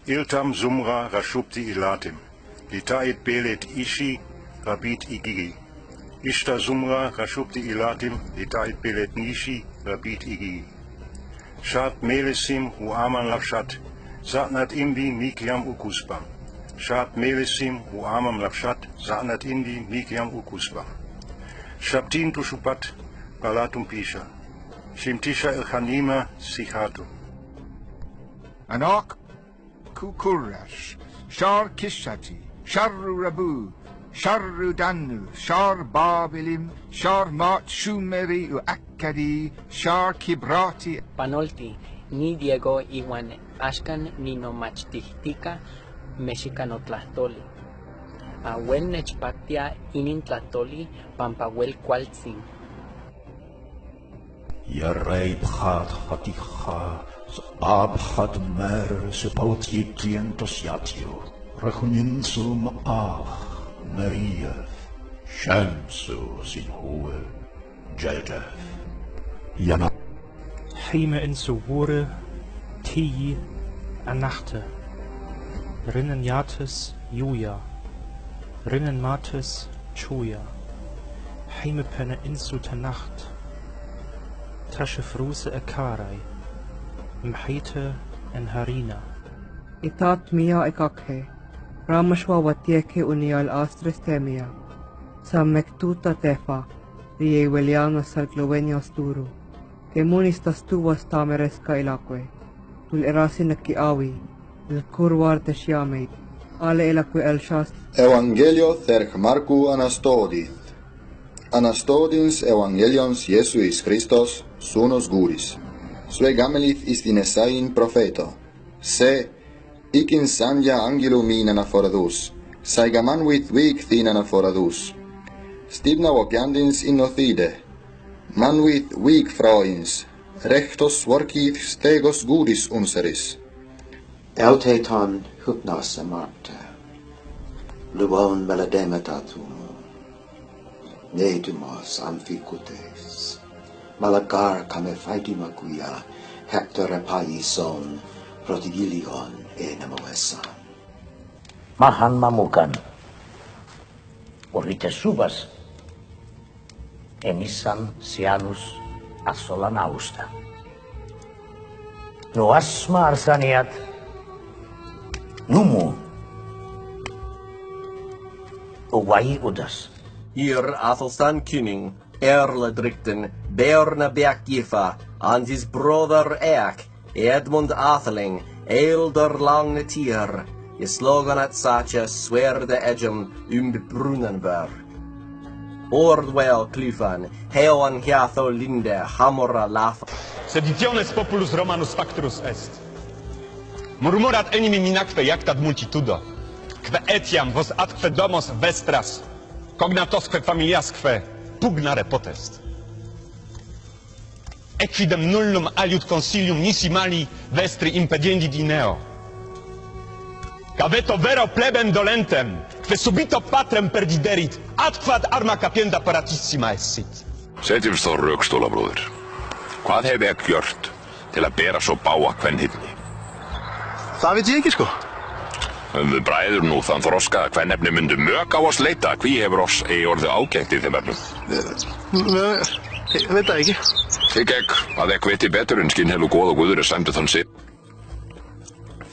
Iltam Sumra Rashupti Ilatim, Litait Belet Ishi, Rabit Igigi. Ishta Sumra Rashupti Ilatim, Litait Belet Nishi, Rabit Igigi. Shat Melesim Huaman Lapshat, Satnat Imbi Mikiam Ukuspam. Shat Melesim Huamam Lapshat, Satnat Imbi Mikiam Ukuspam. Shaptin Tushupat, Balatum Pisha. Shimtisha Elchanima Sikhatu. Anak Kukurash, Shar Kishati, Sharru Rabu, Sharru Danu, Shar Babilim, Shar Mat Shumeri Akkadi, Shar Kibrati. Panolti, ni Diego Iwan Ashkan Nino Machtihtika, Mexicano Tlahtoli. Awen Nechpaktia Inin Tlahtoli, Pampawel Qualtzin. Yarei Bhat Haticha. Abhad mer sepotji tientos yatio, Rechuninsum ach, Meriev, Shamsu sin hohe, Jedev, Yana. Heime in Suwure, Tii, Anachte, Rinnen Yates, Juja, Rinnen Mates, Chuja, Heime penne insu Nacht, Tasche Fruse Ekarai, Mhite en Harina. Itat mia ekakhe, Ramashwa watieke unial astres temia, Sam mektuta tefa, Rie Weliana salglovenia sturu, Kemunistas tuvas tamereska ilakwe, Tul erasinaki awi, Il kurvar teshiameit, Ale ilakwe elshast. Evangelio therch Marku Anastodith. Anastodins Evangelions Jesuis Christos, Sunos Guris. Sue gamelith istinesain profeto. Se, ikin sanja angelum in anaforadus. Saigaman with weak thin anaforadus. Stibna vopiandins innothide. Man with weak froins. Rectos workith stegos gudis unseris. Euteton hypnos amarte. Lubon melademetatum. Netumos amphicutes. Malagar kame faidimakuya, Hector epaison, protigilion enamoesan. Mahan mamukan, orite subas, enisan sianus asolanausta. No asma arsaniat, numu, uwai udas. Hier Athelstan Kuning, Erledrikten, Berne Bergjifa, and his brother Eak, Edmund Atheling, Elder Lange Tier, geslagen at Sacha swerde Edgem Brunenberg. Ordwell Clifan, Heoan Hiatho Linde, Hamora Lafa. Seditiones populus Romanus facturus est. Murmurat enimi minacque jactat multitudo, que etiam vos atque domos vestras, cognatosque familiasque pugnare potest. Equidem nullum aliud consilium nisi mali vestri impediendi dineo. Caveto vero plebem dolentem, que subito patrem perdiderit, adquad arma capienda paratissima essit. Setjumst á rökstóla, bróðir. Hvað hef ég gjört til að bera svo báa kvenhyrni? Það veit ég ekki, sko. Við bræður nú þann þroska að kvennefni myndu mök á oss leita, hví hefur oss eigi orðið ágætt í þeim efnum? Ég veit það ekki. Þig ekki að ekki viti betur en skinnhelu góð og guður sæmdu þann sig.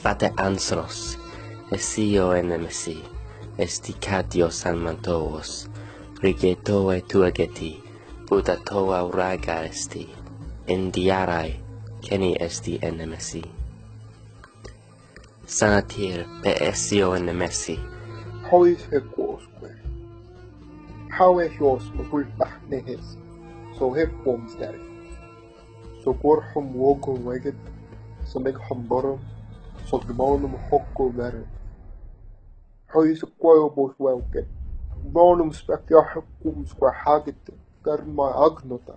Fate ansros, esio enemesi, esticatio salmantovos, rigetoe tuageti, udatoa uraga esti, indiarai, keni esti enemesi. Sanatir pe esio enemesi. Hois hekosque. How es jos mepulpach nehes, so hepom sterk. So gorhum wogo weget, so meg hamborum, so gmonum hokko verre. Hois quo bos welke. Bonum spectaculum squa hagit, garma agnota.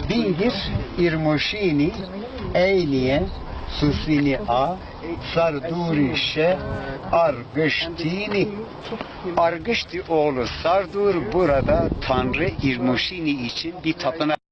Bingis irmoshini, alien, susini a, sardurishe, argıştini. Argışti oğlu Sardur burada Tanrı irmoshini için bir tapınak.